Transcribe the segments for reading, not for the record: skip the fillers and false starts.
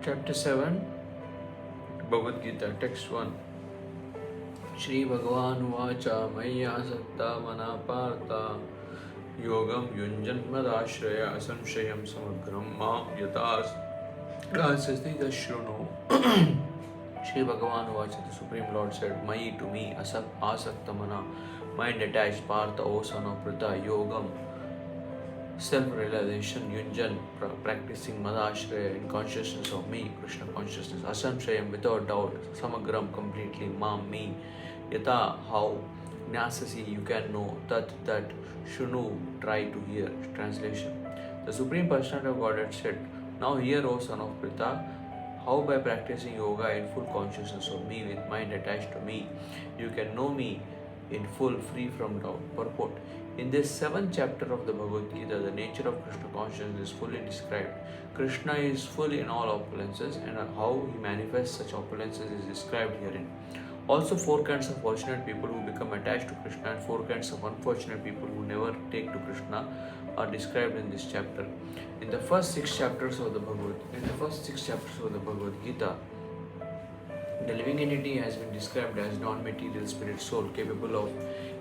Chapter 7, Bhagavad Gita, Text 1. Shri Bhagavan Vacha Maya Sakta Manapartha Yogam Yunjan Madashraya Samshayam Samagram Mam Yatas Rasasti Dashruno. Shri Bhagavan Vacha, the Supreme Lord said, Mai to me, Asakta Mana, mind attached, Partha, O son of Pritha, Yogam, self-realization, Yunjan, practicing Madashraya in consciousness of me, Krishna consciousness, Asamshayam, without doubt, Samagram, completely, Mam, me, Yata, how, Gnasasi, you can know, that, Shunu, try to hear. Translation. The Supreme Personality of Godhead said, now hear, O son of Pritha, how by practicing yoga in full consciousness of me with mind attached to me, you can know me in full, free from doubt. Purport. In this 7th chapter of the Bhagavad Gita, the nature of Krishna consciousness is fully described. Krishna is full in all opulences, and how he manifests such opulences is described herein. Also, 4 kinds of fortunate people who become attached to Krishna and 4 kinds of unfortunate people who never take to Krishna are described in this chapter. In the first 6 chapters of the Bhagavad Gita, the living entity has been described as non-material spirit soul capable of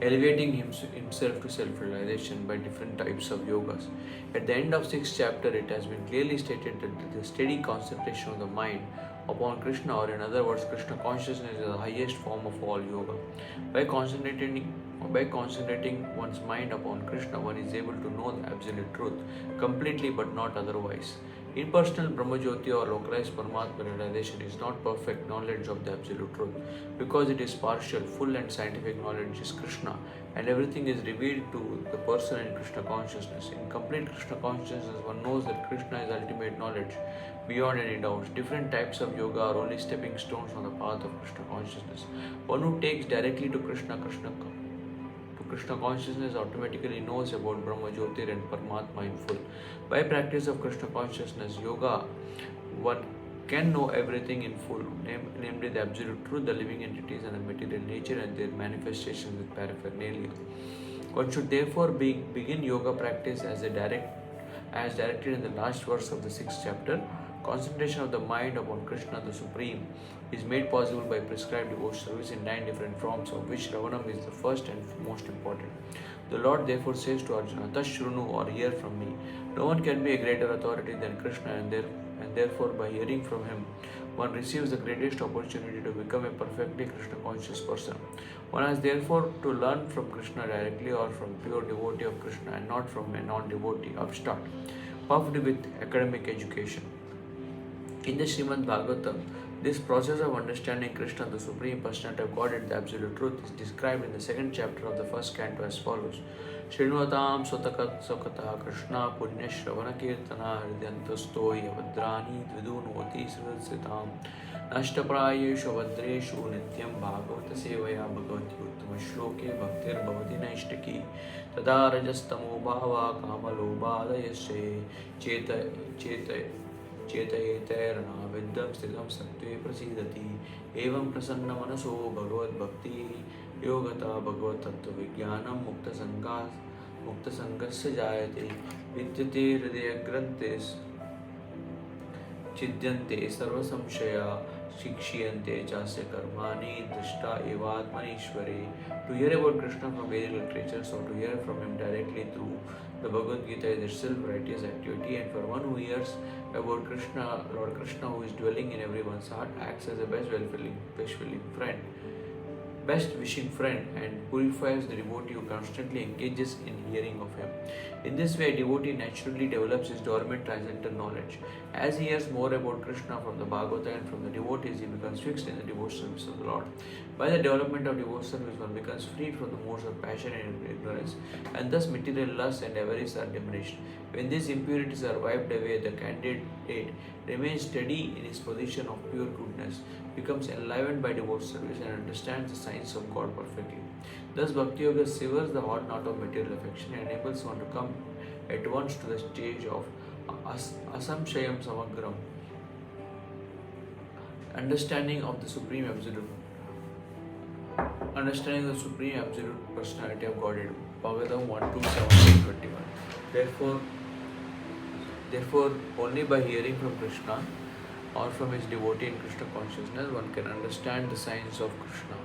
elevating himself to self-realization by different types of yogas. At the end of 6th chapter, it has been clearly stated that the steady concentration of the mind upon Krishna, or in other words, Krishna consciousness, is the highest form of all yoga. By concentrating one's mind upon Krishna, one is able to know the absolute truth completely but not otherwise. Impersonal Brahmajyoti or localized Paramatma realization is not perfect knowledge of the absolute truth, because it is partial. Full and scientific knowledge is Krishna, and everything is revealed to the person in Krishna consciousness. In complete Krishna consciousness, one knows that Krishna is ultimate knowledge beyond any doubt. Different types of yoga are only stepping stones on the path of Krishna consciousness. One who takes directly to Krishna consciousness automatically knows about Brahma Jyotir and Paramatma in full. By practice of Krishna consciousness yoga, one can know everything in full, namely the absolute truth, the living entities and the material nature and their manifestations with paraphernalia. One should therefore begin yoga practice as directed in the last verse of the 6th chapter. Concentration of the mind upon Krishna, the Supreme, is made possible by prescribed devotional service in 9 different forms, of which Ravanam is the first and most important. The Lord therefore says to Arjuna, Tashrunu, or hear from me. No one can be a greater authority than Krishna, and therefore by hearing from him, one receives the greatest opportunity to become a perfectly Krishna conscious person. One has therefore to learn from Krishna directly or from pure devotee of Krishna, and not from a non-devotee upstart, puffed with academic education. In the Srimad Bhagavatam, this process of understanding Krishna, the Supreme Personality of Godhead, the Absolute Truth, is described in the 2nd chapter of the 1st canto as follows. Shrinuvatam Sotaka Krishna Punya Shravana Kirtana Hridyantasto Yavadrani Dvidunvati Sritam Nashtaprayeshu Vadreshu Nityam Bhagavata Sevaya Bhagavati Uttama Shloke Bhaktir Bhavati Naishtaki Tada Rajastamo Bhava Kamalo Badayashe Chetayetayarana Vidyam Sthidam Sattve Prasidati Evam Prasanna Manaso Bhagavad Bhakti Yogata Bhagavad Tattva Vijnanam Mukta Sangasya Jayate Vidyate Hridaya Grantes Chidyante Sarva Samshaya Shikshiyante Chasya Karmani Drishta Evatmanishware. To hear about Krishna from Vedic literatures or to hear from him directly through the Bhagavad Gita is itself righteous activity, and for one who hears about Krishna, Lord Krishna, who is dwelling in everyone's heart, acts as a best wishing friend and purifies the devotee who constantly engages in hearing of him. In this way, a devotee naturally develops his dormant transcendental knowledge. As he hears more about Krishna from the Bhagavata and from the devotees, he becomes fixed in the devotional service of the Lord. By the development of devotional service, one becomes freed from the modes of passion and ignorance, and thus material lust and avarice are diminished. When these impurities are wiped away, the candidate remains steady in his position of pure goodness, becomes enlivened by devotional service, and understands the science of God perfectly. Thus, Bhakti Yoga severs the hot knot of material affection and enables one to come at once to the stage of Asamshayam Samagram, understanding the Supreme Absolute Personality of Godhead. Bhagavatam 1:2-17-21. Therefore, only by hearing from Krishna or from his devotee in Krishna consciousness, one can understand the science of Krishna.